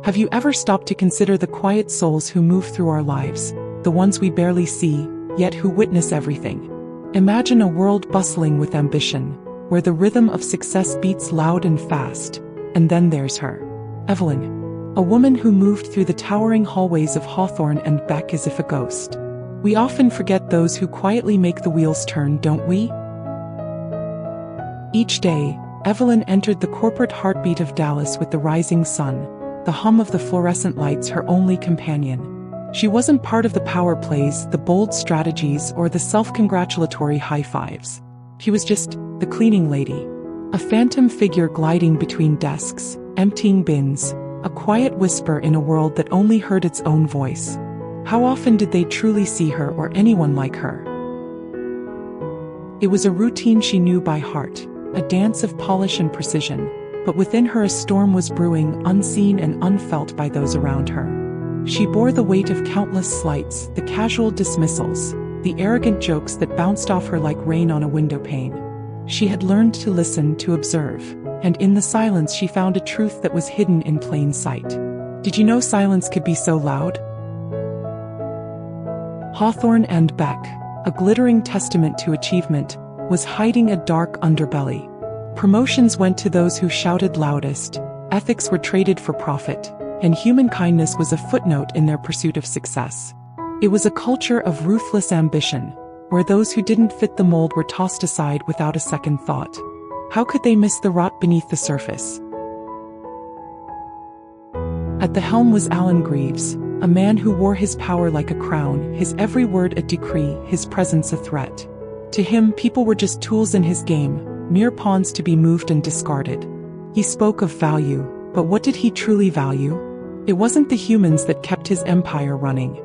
Have you ever stopped to consider the quiet souls who move through our lives, the ones we barely see, yet who witness everything? Imagine a world bustling with ambition, where the rhythm of success beats loud and fast. And then there's her. Evelyn. A woman who moved through the towering hallways of Hawthorne and Beck as if a ghost. We often forget those who quietly make the wheels turn, don't we? Each day, Evelyn entered the corporate heartbeat of Dallas with the rising sun, the hum of the fluorescent lights her only companion. She wasn't part of the power plays, the bold strategies, or the self-congratulatory high fives. She was just the cleaning lady. A phantom figure gliding between desks, emptying bins, a quiet whisper in a world that only heard its own voice. How often did they truly see her or anyone like her? It was a routine she knew by heart, a dance of polish and precision, but within her a storm was brewing, unseen and unfelt by those around her. She bore the weight of countless slights, the casual dismissals, the arrogant jokes that bounced off her like rain on a window pane. She had learned to listen, to observe, and in the silence she found a truth that was hidden in plain sight. Did you know silence could be so loud? Hawthorne and Beck, a glittering testament to achievement, was hiding a dark underbelly. Promotions went to those who shouted loudest, ethics were traded for profit, and human kindness was a footnote in their pursuit of success. It was a culture of ruthless ambition, where those who didn't fit the mold were tossed aside without a second thought. How could they miss the rot beneath the surface? At the helm was Alan Greaves, a man who wore his power like a crown, his every word a decree, his presence a threat. To him, people were just tools in his game, mere pawns to be moved and discarded. He spoke of value, but what did he truly value? It wasn't the humans that kept his empire running.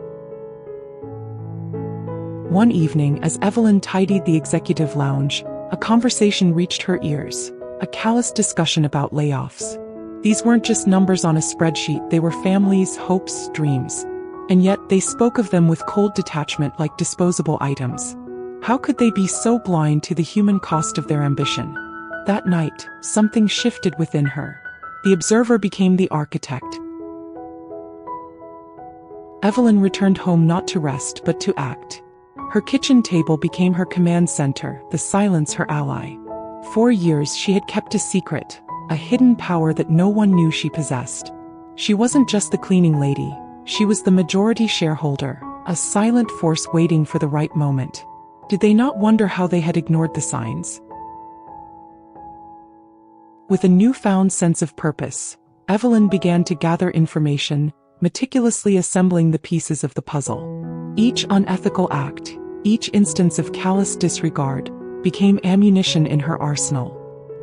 One evening, as Evelyn tidied the executive lounge, a conversation reached her ears, a callous discussion about layoffs. These weren't just numbers on a spreadsheet, they were families, hopes, dreams. And yet, they spoke of them with cold detachment like disposable items. How could they be so blind to the human cost of their ambition? That night, something shifted within her. The observer became the architect. Evelyn returned home not to rest but to act. Her kitchen table became her command center, the silence her ally. For years she had kept a secret, a hidden power that no one knew she possessed. She wasn't just the cleaning lady, she was the majority shareholder, a silent force waiting for the right moment. Did they not wonder how they had ignored the signs? With a newfound sense of purpose, Evelyn began to gather information, meticulously assembling the pieces of the puzzle. Each unethical act, each instance of callous disregard, became ammunition in her arsenal.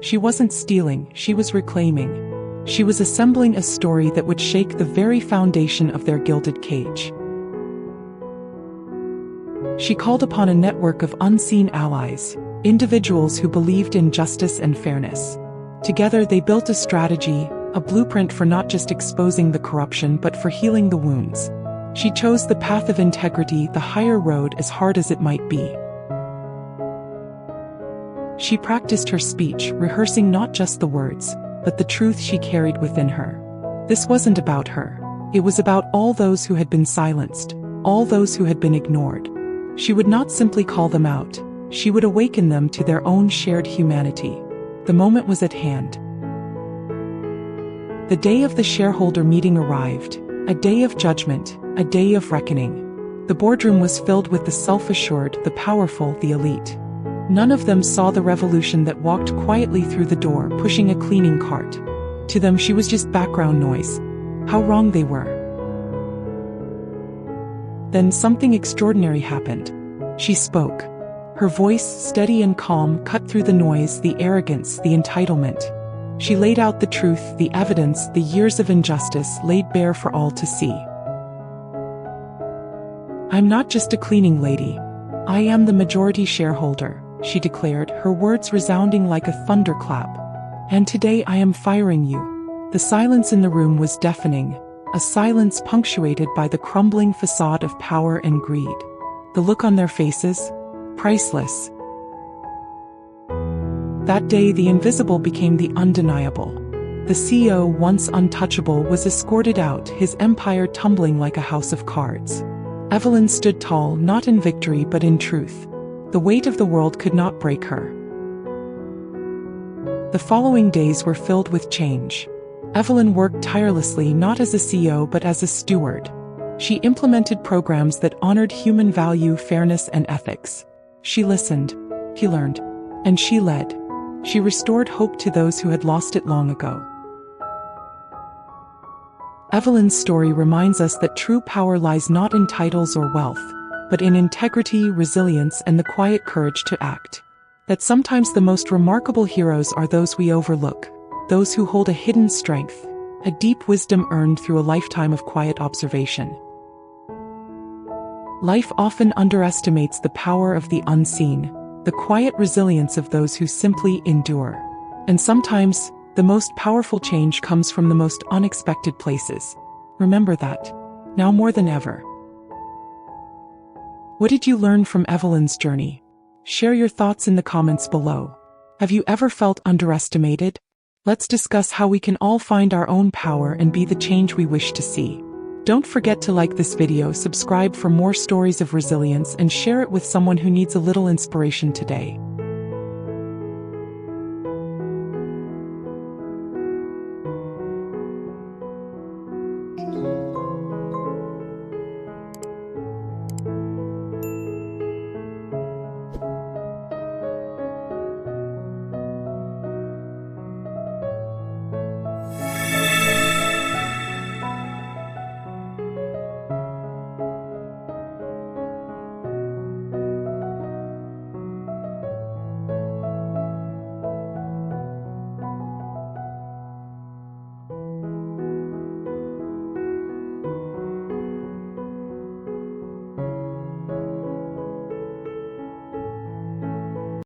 She wasn't stealing, she was reclaiming. She was assembling a story that would shake the very foundation of their gilded cage. She called upon a network of unseen allies, individuals who believed in justice and fairness. Together they built a strategy, a blueprint for not just exposing the corruption but for healing the wounds. She chose the path of integrity, the higher road, as hard as it might be. She practiced her speech, rehearsing not just the words, but the truth she carried within her. This wasn't about her. It was about all those who had been silenced, all those who had been ignored. She would not simply call them out, she would awaken them to their own shared humanity. The moment was at hand. The day of the shareholder meeting arrived, a day of judgment, a day of reckoning. The boardroom was filled with the self-assured, the powerful, the elite. None of them saw the revolution that walked quietly through the door, pushing a cleaning cart. To them she was just background noise. How wrong they were. Then something extraordinary happened. She spoke. Her voice, steady and calm, cut through the noise, the arrogance, the entitlement. She laid out the truth, the evidence, the years of injustice laid bare for all to see. "I'm not just a cleaning lady. I am the majority shareholder," she declared, her words resounding like a thunderclap. "And today I am firing you." The silence in the room was deafening, a silence punctuated by the crumbling facade of power and greed. The look on their faces? Priceless. That day the invisible became the undeniable. The CEO, once untouchable, was escorted out, his empire tumbling like a house of cards. Evelyn stood tall, not in victory but in truth. The weight of the world could not break her. The following days were filled with change. Evelyn worked tirelessly, not as a CEO but as a steward. She implemented programs that honored human value, fairness, and ethics. She listened, she learned, and she led. She restored hope to those who had lost it long ago. Evelyn's story reminds us that true power lies not in titles or wealth, but in integrity, resilience, and the quiet courage to act. That sometimes the most remarkable heroes are those we overlook, those who hold a hidden strength, a deep wisdom earned through a lifetime of quiet observation. Life often underestimates the power of the unseen, the quiet resilience of those who simply endure. And sometimes, the most powerful change comes from the most unexpected places. Remember that, now more than ever. What did you learn from Evelyn's journey? Share your thoughts in the comments below. Have you ever felt underestimated? Let's discuss how we can all find our own power and be the change we wish to see. Don't forget to like this video, subscribe for more stories of resilience, and share it with someone who needs a little inspiration today.